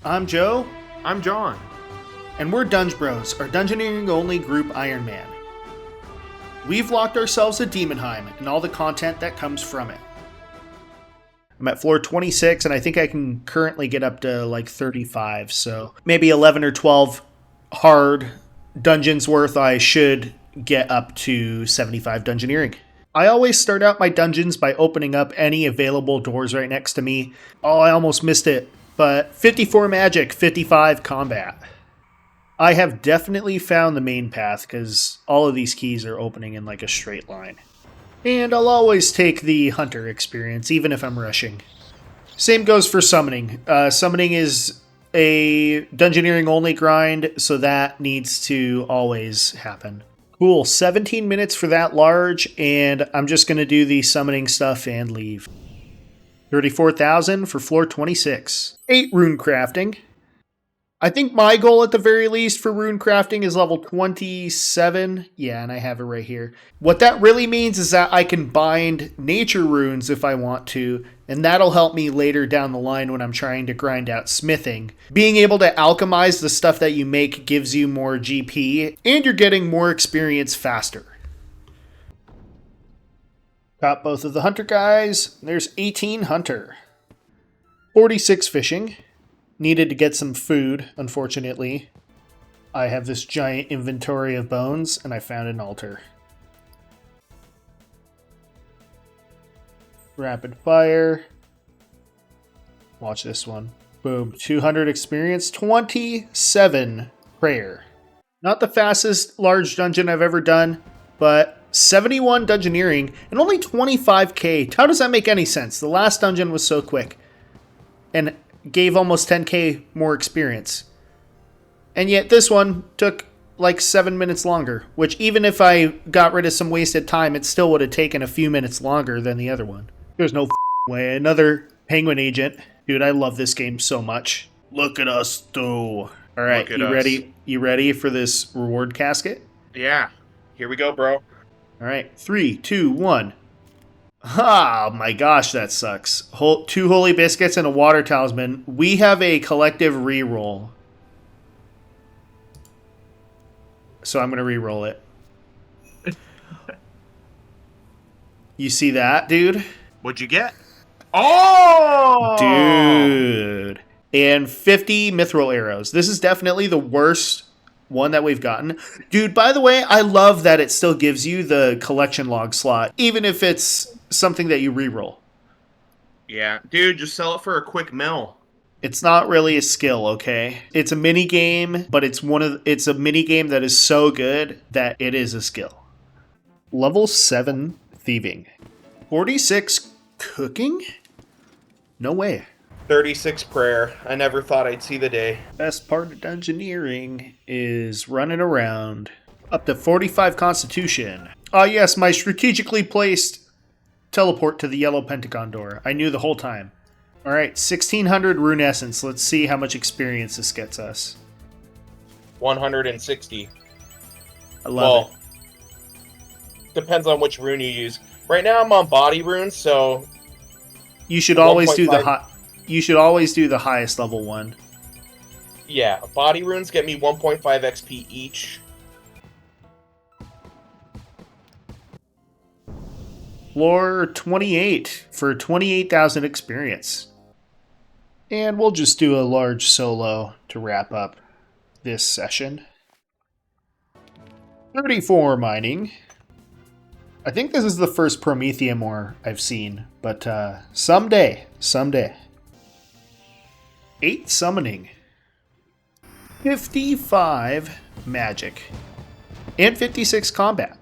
I'm Joe. I'm John. And we're DungeoNBros, our Dungeoneering Only Group Ironman. We've locked ourselves at Demonheim and all the content that comes from it. I'm at floor 26, and I think I can currently get up to like 35, so maybe 11 or 12 hard dungeons worth. I should get up to 75 dungeoneering. I always start out my dungeons by opening up any available doors right next to me. Oh, I almost missed it. But 54 magic, 55 combat. I have definitely found the main path because all of these keys are opening in like a straight line. And I'll always take the hunter experience, even if I'm rushing. Same goes for summoning. Summoning is a dungeoneering only grind, so that needs to always happen. Cool, 17 minutes for that large, and I'm just going to do the summoning stuff and leave. 34,000 for floor 26. 8 rune crafting. I think my goal at the very least for rune crafting is level 27. Yeah, and I have it right here. What that really means is that I can bind nature runes if I want to, and that'll help me later down the line when I'm trying to grind out smithing. Being able to alchemize the stuff that you make gives you more GP, and you're getting more experience faster. Got both of the hunter guys. There's 18 hunter. 46 fishing. Needed to get some food, unfortunately. I have this giant inventory of bones, and I found an altar. Rapid fire. Watch this one. Boom. 200 experience. 27 prayer. Not the fastest large dungeon I've ever done, but 71 dungeoneering and only 25k. How does that make any sense? The last dungeon was so quick and gave almost 10k more experience. And yet this one took like 7 minutes longer, which even if I got rid of some wasted time, it still would have taken a few minutes longer than the other one. There's no way. Another penguin agent. Dude, I love this game so much. Look at us, though. All right, ready? You ready for this reward casket? Yeah. Here we go, bro. All right, 3, 2, 1. Oh my gosh, that sucks. 2 holy biscuits and a water talisman. We have a collective reroll. So I'm going to reroll it. You see that, dude? What'd you get? Oh! Dude. And 50 mithril arrows. This is definitely the worst one that we've gotten. Dude, by the way, I love that it still gives you the collection log slot, even if it's something that you reroll. Yeah, dude, just sell it for a quick mill. It's not really a skill, okay? It's a mini game, but it's a mini game that is so good that it is a skill. Level 7 thieving. 46 cooking? No way. 36 prayer. I never thought I'd see the day. Best part of dungeoneering is running around. Up to 45 constitution. Ah, yes, my strategically placed teleport to the yellow pentagon door. I knew the whole time. All right, 1600 rune essence. Let's see how much experience this gets us. 160. I love it. Depends on which rune you use. Right now I'm on body runes, so you should always do the hot. You should always do the highest level one. Yeah, body runes get me 1.5 XP each. Floor 28 for 28,000 experience. And we'll just do a large solo to wrap up this session. 34 mining. I think this is the first Prometheum ore I've seen, but someday. 8 summoning. 55 magic. And 56 combat.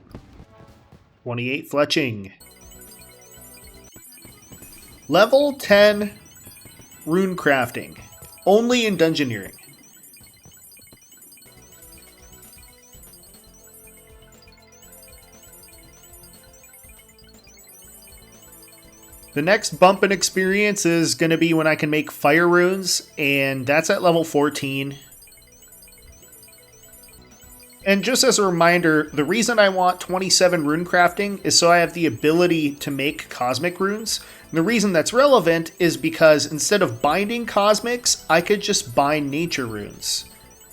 28 fletching. Level 10 rune crafting. Only in dungeoneering. The next bump in experience is going to be when I can make fire runes, and that's at level 14. And just as a reminder, the reason I want 27 rune crafting is so I have the ability to make cosmic runes. And the reason that's relevant is because instead of binding cosmics, I could just bind nature runes.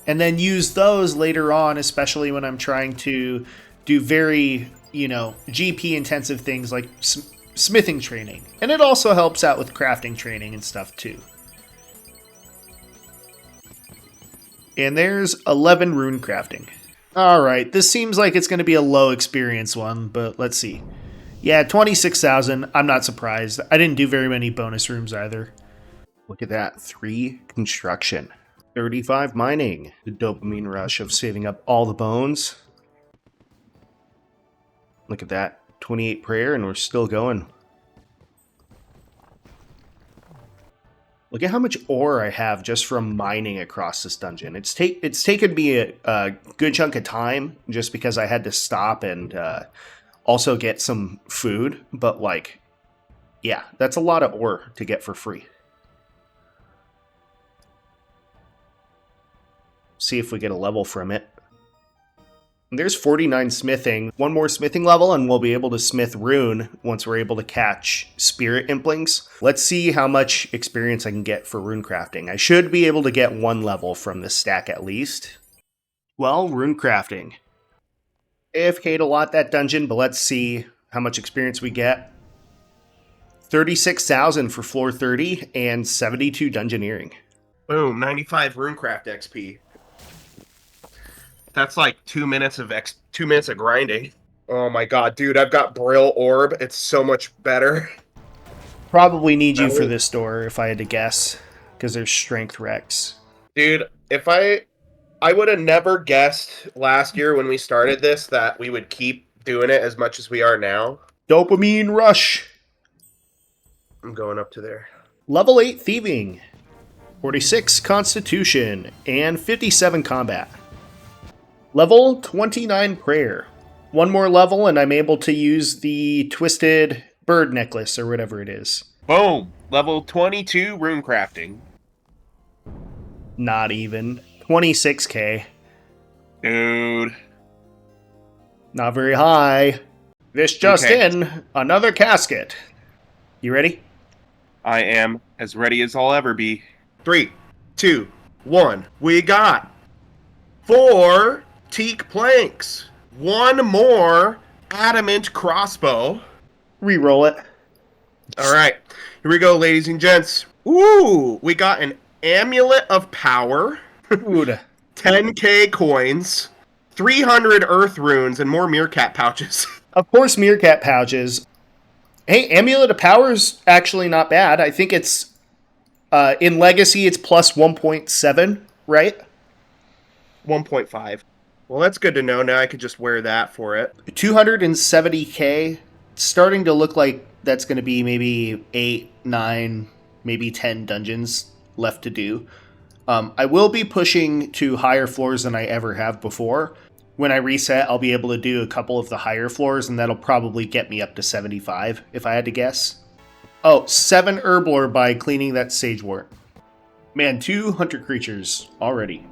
And then use those later on, especially when I'm trying to do very, GP intensive things like smithing training. And it also helps out with crafting training and stuff too. And there's 11 rune crafting. Alright, this seems like it's going to be a low experience one, but let's see. Yeah, 26,000. I'm not surprised. I didn't do very many bonus rooms either. Look at that. 3 construction. 35 mining. The dopamine rush of saving up all the bones. Look at that. 28 prayer, and we're still going. Look at how much ore I have just from mining across this dungeon. It's taken me a good chunk of time just because I had to stop and also get some food. But yeah, that's a lot of ore to get for free. See if we get a level from it. There's 49 smithing. One more smithing level and we'll be able to smith rune once we're able to catch spirit implings. Let's see how much experience I can get for rune crafting. I should be able to get 1 level from this stack at least. Well, rune crafting. AFK'd a lot that dungeon, but let's see how much experience we get. 36,000 for floor 30 and 72 dungeoneering. Boom, 95 runecraft XP. That's like 2 minutes of 2 minutes of grinding. Oh my god, dude, I've got Brill Orb. It's so much better. Probably need you for this door if I had to guess, because there's strength Rex. Dude, if I would have never guessed last year when we started this that we would keep doing it as much as we are now. Dopamine rush. I'm going up to there. Level 8 thieving. 46 constitution and 57 combat. Level 29 prayer. 1 more level and I'm able to use the twisted bird necklace or whatever it is. Boom! Level 22 rune crafting. Not even. 26k. Dude. Not very high. This just in. Another casket. You ready? I am as ready as I'll ever be. 3, 2, 1. We got 4 teak planks. 1 more adamant crossbow. Reroll it. All right. Here we go, ladies and gents. Ooh, we got an amulet of power. Dude. 10k coins. 300 earth runes and more meerkat pouches. Of course, meerkat pouches. Hey, amulet of power's actually not bad. I think it's in legacy it's plus 1.7, right? 1.5. Well, that's good to know. Now I could just wear that for it. 270k. It's starting to look like that's going to be maybe 8, 9, maybe 10 dungeons left to do. I will be pushing to higher floors than I ever have before. When I reset, I'll be able to do a couple of the higher floors, and that'll probably get me up to 75, if I had to guess. Oh, 7 herblore by cleaning that sagewort. Man, 2 hunter creatures already.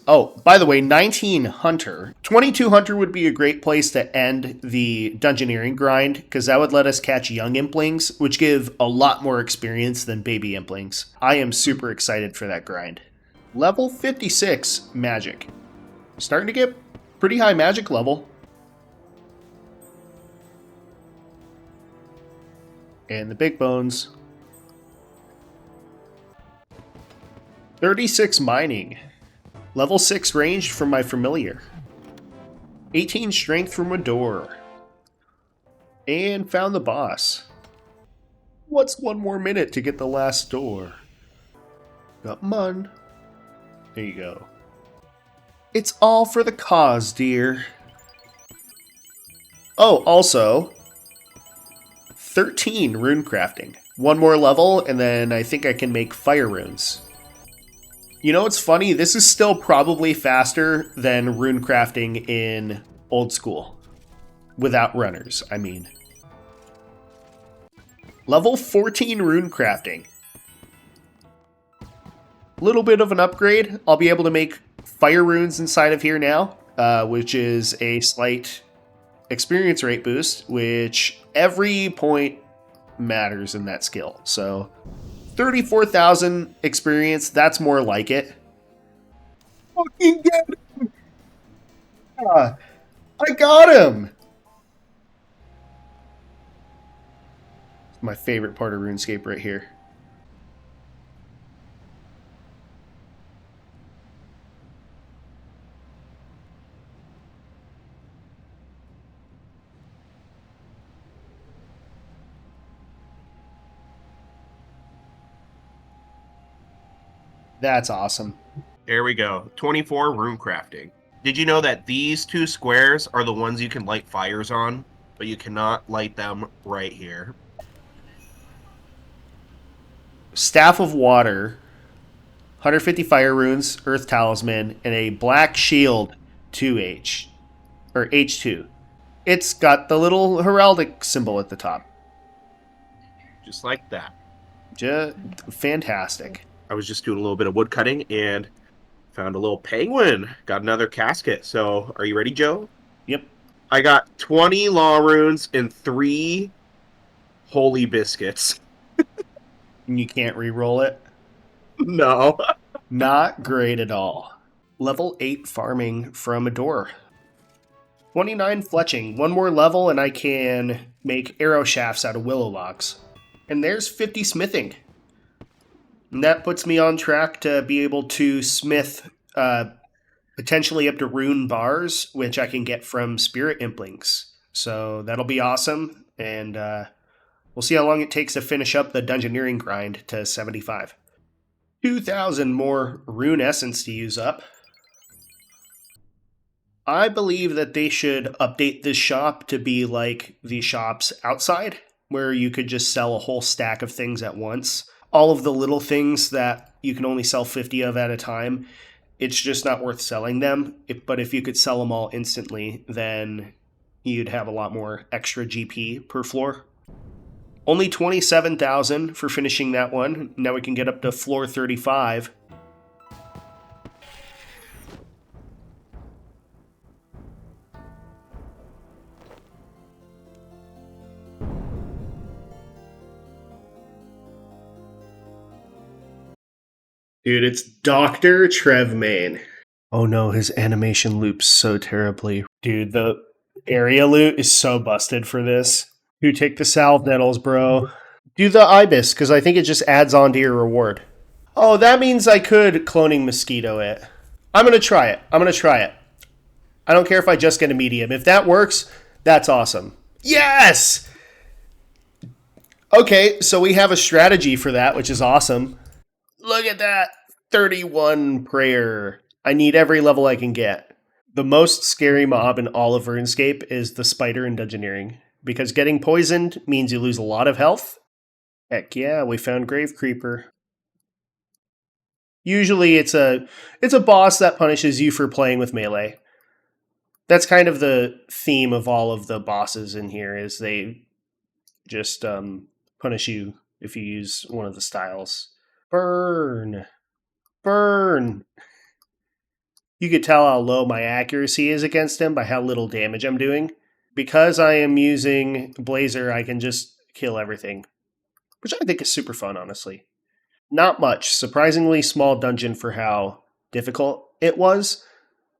Oh, by the way, 19 hunter. 22 hunter would be a great place to end the dungeoneering grind, because that would let us catch young implings, which give a lot more experience than baby implings. I am super excited for that grind. Level 56 magic. Starting to get pretty high magic level. And the big bones. 36 mining. Level 6 ranged from my familiar. 18 strength from a door. And found the boss. What's 1 more minute to get the last door? Got mun. There you go. It's all for the cause, dear. Oh, also, 13 rune crafting. 1 more level, and then I think I can make fire runes. You know what's funny? This is still probably faster than rune crafting in old school. Without runners, I mean. Level 14 rune crafting. Little bit of an upgrade. I'll be able to make fire runes inside of here now, which is a slight experience rate boost, which every point matters in that skill. So 34,000 experience, that's more like it. Fucking get him! I got him! It's my favorite part of RuneScape right here. That's awesome. There we go. 24 rune crafting. Did you know that these 2 squares are the ones you can light fires on, but you cannot light them right here? Staff of Water, 150 Fire Runes, Earth Talisman, and a Black Shield 2H, or H2. It's got the little heraldic symbol at the top. Just like that. Just fantastic. I was just doing a little bit of wood cutting and found a little penguin. Got another casket. So, are you ready, Joe? Yep. I got 20 law runes and 3 holy biscuits. And you can't re-roll it? No. Not great at all. Level 8 farming from a door. 29 fletching. One more level and I can make arrow shafts out of willow logs. And there's 50 smithing. And that puts me on track to be able to smith potentially up to rune bars, which I can get from spirit implings. So that'll be awesome. And we'll see how long it takes to finish up the dungeoneering grind to 75. 2,000 more rune essence to use up. I believe that they should update this shop to be like the shops outside, where you could just sell a whole stack of things at once. All of the little things that you can only sell 50 of at a time, it's just not worth selling them. But if you could sell them all instantly, then you'd have a lot more extra GP per floor. Only 27,000 for finishing that one. Now we can get up to floor 35. Dude, it's Dr. Trevmain. Oh no, his animation loops so terribly. Dude, the area loot is so busted for this. Dude, take the salve nettles, bro. Do the ibis, because I think it just adds on to your reward. Oh, that means I could cloning mosquito it. I'm going to try it. I don't care if I just get a medium. If that works, that's awesome. Yes! Okay, so we have a strategy for that, which is awesome. Look at that. 31 prayer. I need every level I can get. The most scary mob in all of RuneScape is the spider in Dungeoneering, because getting poisoned means you lose a lot of health. Heck yeah, we found Grave Creeper. Usually it's a boss that punishes you for playing with melee. That's kind of the theme of all of the bosses in here, is they just punish you if you use one of the styles. Burn! Burn! You could tell how low my accuracy is against him by how little damage I'm doing. Because I am using Blazer, I can just kill everything. Which I think is super fun, honestly. Not much. Surprisingly small dungeon for how difficult it was.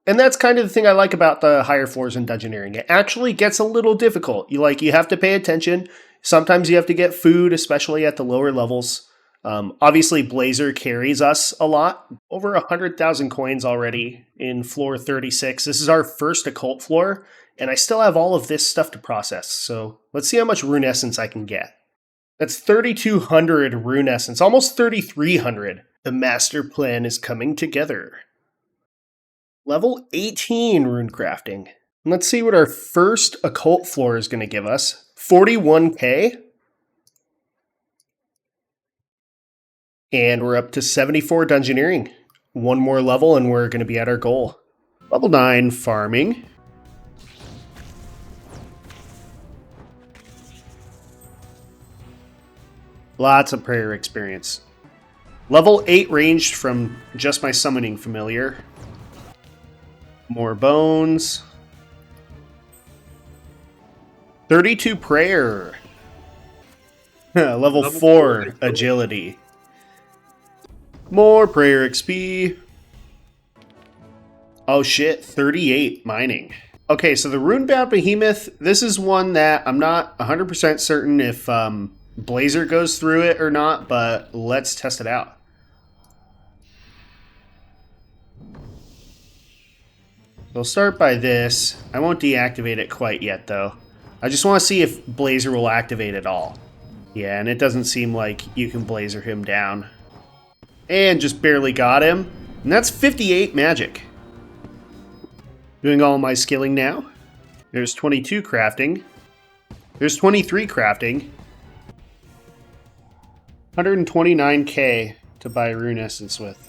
And that's kind of the thing I like about the higher floors in Dungeoneering. It actually gets a little difficult. You have to pay attention. Sometimes you have to get food, especially at the lower levels. Obviously, Blazer carries us a lot. Over 100,000 coins already in floor 36. This is our first occult floor, and I still have all of this stuff to process. So let's see how much rune essence I can get. That's 3,200 rune essence, almost 3,300. The master plan is coming together. Level 18 rune crafting. Let's see what our first occult floor is going to give us. 41k. And we're up to 74 Dungeoneering. One more level and we're going to be at our goal. Level 9 farming. Lots of prayer experience. Level 8 ranged from just my summoning familiar. More bones. 32 prayer. Level Level 4 4 agility. More prayer XP. Oh shit, 38 mining. Okay, so the Runebound Behemoth, this is one that I'm not 100% certain if Blazer goes through it or not, but let's test it out. We'll start by this. I won't deactivate it quite yet, though. I just want to see if Blazer will activate at all. Yeah, and it doesn't seem like you can Blazer him down. And just barely got him. And that's 58 magic. Doing all my skilling now. There's 22 crafting. There's 23 crafting. 129k to buy rune essence with.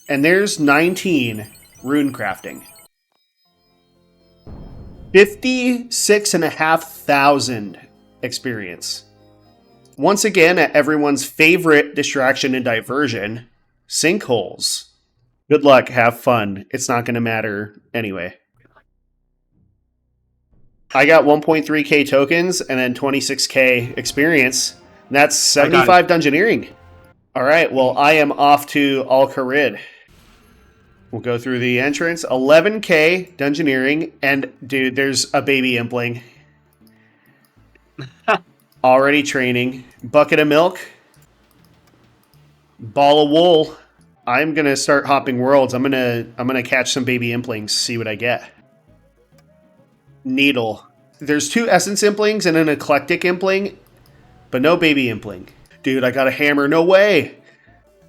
And there's 19 rune crafting. 56,500 experience. Once again, at everyone's favorite distraction and diversion, sinkholes. Good luck, have fun. It's not going to matter anyway. I got 1.3k tokens and then 26k experience. And that's 75 dungeoneering. All right, well, I am off to Kharid. We'll go through the entrance. 11k dungeoneering, and dude, there's a baby impling. Already training. Bucket of milk. Ball of wool. I'm gonna start hopping worlds. I'm gonna catch some baby implings, see what I get. Needle. There's 2 essence implings and an eclectic impling, but no baby impling. Dude, I got a hammer. No way.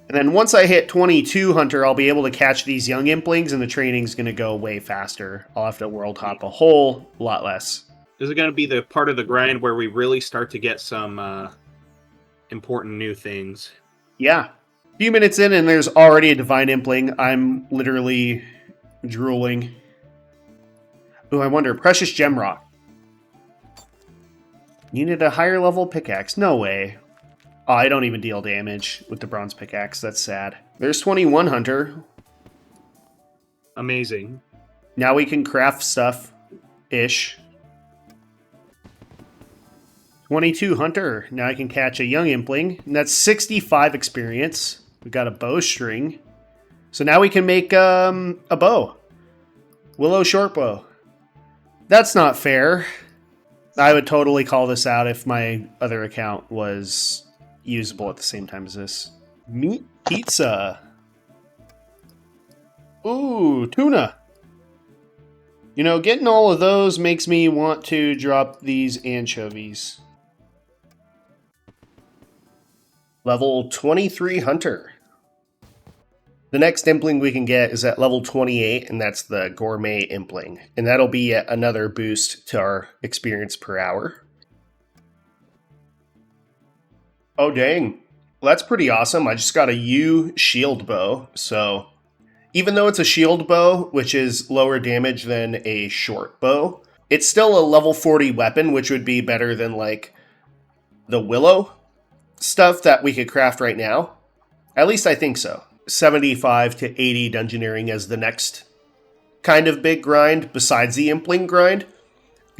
And then once I hit 22 Hunter, I'll be able to catch these young implings, and the training's going to go way faster. I'll have to world hop a whole lot less. This is going to be the part of the grind where we really start to get some important new things. Yeah. A few minutes in, and there's already a divine impling. I'm literally drooling. Ooh, I wonder. Precious gem rock. Needed a higher level pickaxe. No way. Oh, I don't even deal damage with the bronze pickaxe. That's sad. There's 21 Hunter. Amazing. Now we can craft stuff-ish. 22 Hunter. Now I can catch a young impling. And that's 65 experience. We got a bowstring. So now we can make a bow. Willow short bow. That's not fair. I would totally call this out if my other account was usable at the same time as this. Meat pizza. Ooh, tuna. You know, getting all of those makes me want to drop these anchovies. Level 23 Hunter. The next impling we can get is at level 28, and that's the Gourmet Impling. And that'll be yet another boost to our experience per hour. Oh, dang. Well, that's pretty awesome. I just got a U shield bow. So even though it's a shield bow, which is lower damage than a short bow, it's still a level 40 weapon, which would be better than like the Willow stuff that we could craft right now. At least I think so. 75 to 80 dungeoneering as the next kind of big grind besides the impling grind.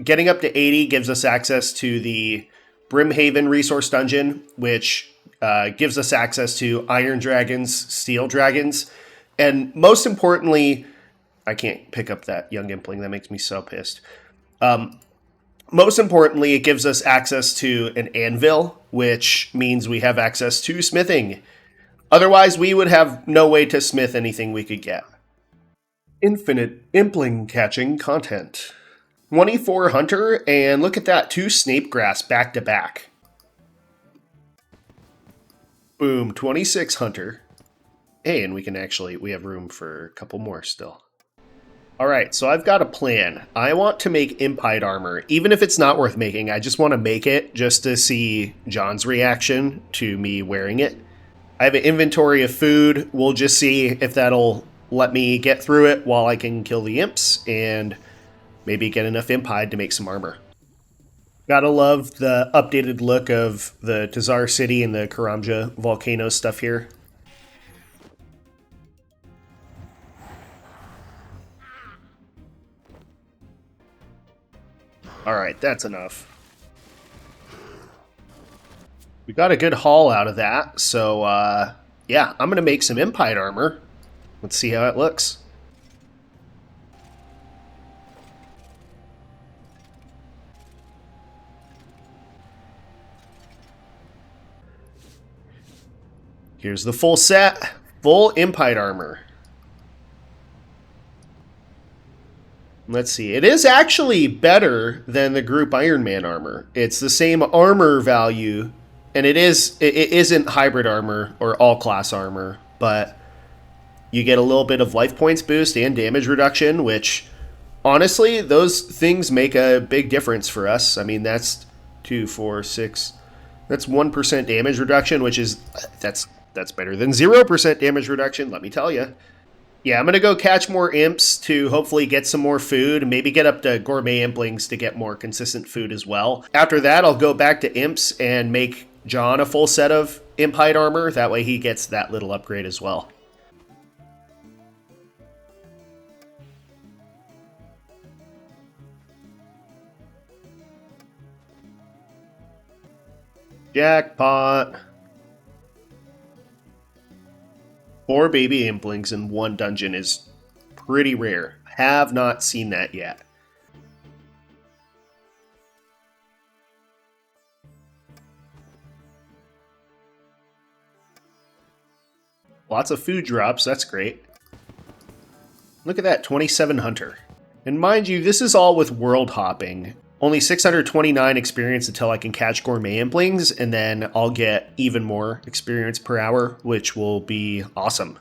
Getting up to 80 gives us access to the Brimhaven Resource Dungeon, which gives us access to Iron Dragons, Steel Dragons, and most importantly, I can't pick up that young impling. That makes me so pissed. Most importantly, it gives us access to an anvil, which means we have access to smithing. Otherwise, we would have no way to smith anything we could get. Infinite impling catching content. 24 Hunter, and look at that, 2 Snape Grass back to back. Boom, 26 Hunter. Hey, and we have room for a couple more still. Alright, so I've got a plan. I want to make Impide armor. Even if it's not worth making, I just want to make it just to see John's reaction to me wearing it. I have an inventory of food. We'll just see if that'll let me get through it while I can kill the imps and maybe get enough Impide to make some armor. Gotta love the updated look of the Tazar City and the Karamja volcano stuff here. Alright, that's enough. We got a good haul out of that, so yeah, I'm going to make some Impide armor. Let's see how it looks. Here's the full set, full Impide armor. Let's see, it is actually better than the Group Ironman armor. It's the same armor value, and it isn't hybrid armor or all class armor, but you get a little bit of life points boost and damage reduction, which honestly, those things make a big difference for us. I mean, that's 2, 4, 6. That's 1% damage reduction, which is that's better than 0% damage reduction, let me tell you. Yeah, I'm going to go catch more imps to hopefully get some more food, and maybe get up to gourmet implings to get more consistent food as well. After that, I'll go back to imps and make John a full set of imp hide armor. That way he gets that little upgrade as well. Jackpot. 4 baby implings in one dungeon is pretty rare. Have not seen that yet. Lots of food drops, that's great. Look at that, 27 hunter. And mind you, this is all with world hopping. Only 629 experience until I can catch gourmet implings, and then I'll get even more experience per hour, which will be awesome.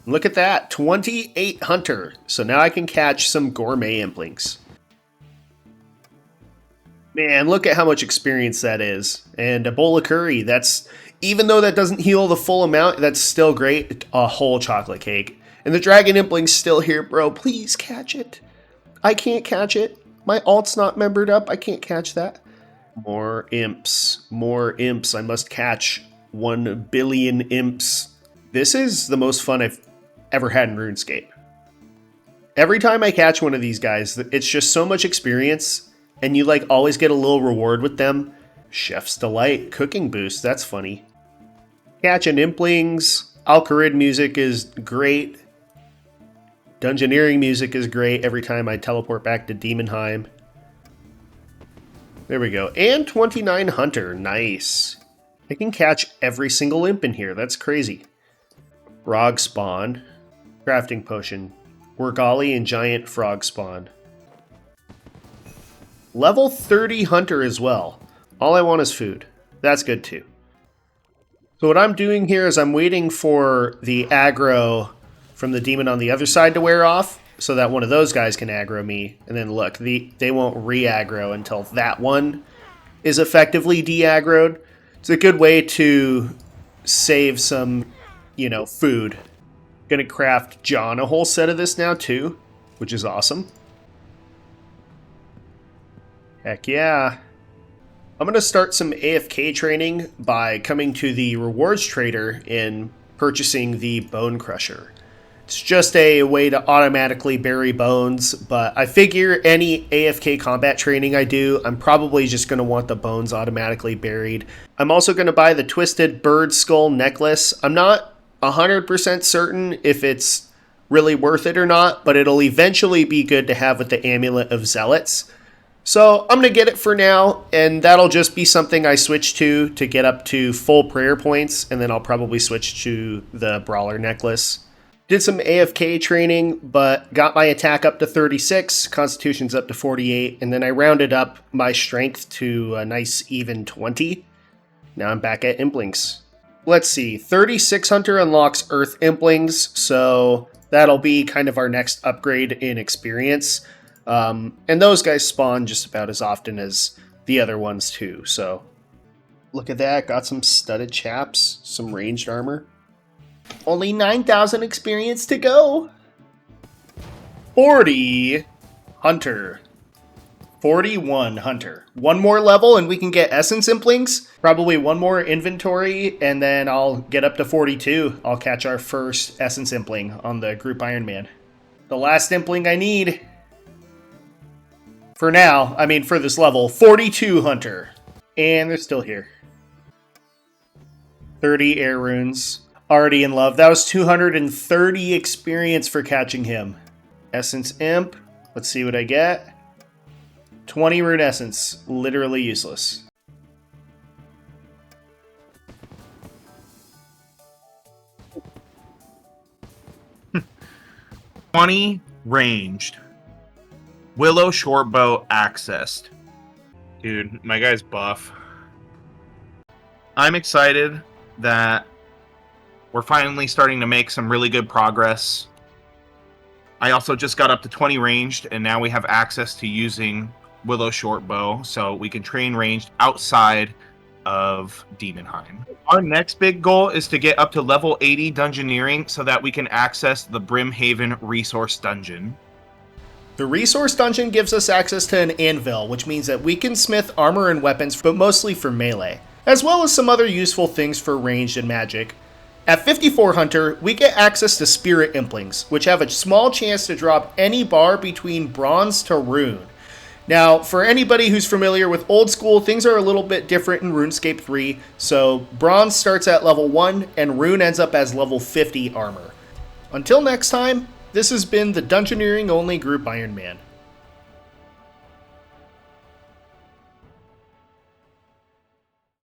Look at that, 28 hunter. So now I can catch some gourmet implings. Man, look at how much experience that is. And a bowl of curry, that's, even though that doesn't heal the full amount, that's still great. A whole chocolate cake. And the dragon impling's still here, bro. Please catch it. I can't catch it. My alt's not membered up. I can't catch that. More imps. More imps. I must catch 1 billion imps. This is the most fun I've ever had in RuneScape. Every time I catch one of these guys, it's just so much experience, and you like always get a little reward with them. Chef's Delight. Cooking boost. That's funny. Catching implings. Kharid music is great. Dungeoneering music is great every time I teleport back to Demonheim. There we go. And 29 hunter. Nice. I can catch every single imp in here. That's crazy. Frog spawn. Crafting potion. Orgali and giant frog spawn. Level 30 hunter as well. All I want is food. That's good too. So what I'm doing here is I'm waiting for the aggro from the demon on the other side to wear off, so that one of those guys can aggro me. And then look, they won't re-aggro until that one is effectively de-aggroed. It's a good way to save some, food. Gonna craft John a whole set of this now too, which is awesome. Heck yeah. I'm gonna start some AFK training by coming to the rewards trader and purchasing the Bone Crusher. It's just a way to automatically bury bones, but I figure any AFK combat training I do, I'm probably just going to want the bones automatically buried. I'm also going to buy the Twisted Bird Skull necklace. I'm not 100% certain if it's really worth it or not, but it'll eventually be good to have with the Amulet of Zealots. So I'm going to get it for now, and that'll just be something I switch to get up to full prayer points, and then I'll probably switch to the Brawler necklace. Did some AFK training, but got my attack up to 36, constitution's up to 48, and then I rounded up my strength to a nice even 20. Now I'm back at implings. Let's see, 36 hunter unlocks earth implings, so that'll be kind of our next upgrade in experience. And those guys spawn just about as often as the other ones too, so look at that, got some studded chaps, some ranged armor. Only 9,000 experience to go. 40 hunter. 41 hunter. One more level and we can get essence implings. Probably one more inventory and then I'll get up to 42. I'll catch our first essence impling on the Group Ironman. The last impling I need. For now, for this level, 42 hunter. And they're still here. 30 air runes. Already in love. That was 230 experience for catching him. Essence Imp. Let's see what I get. 20 rune essence. Literally useless. "20 ranged. Willow shortbow accessed." Dude, my guy's buff. I'm excited that we're finally starting to make some really good progress. I also just got up to 20 ranged, and now we have access to using Willow shortbow, so we can train ranged outside of Demonheim. Our next big goal is to get up to level 80 Dungeoneering so that we can access the Brimhaven Resource Dungeon. The Resource Dungeon gives us access to an anvil, which means that we can smith armor and weapons, but mostly for melee, as well as some other useful things for ranged and magic. At 54 Hunter, we get access to Spirit Implings, which have a small chance to drop any bar between Bronze to Rune. Now, for anybody who's familiar with old school, things are a little bit different in RuneScape 3, so Bronze starts at level 1, and Rune ends up as level 50 armor. Until next time, this has been the Dungeoneering Only Group Ironman.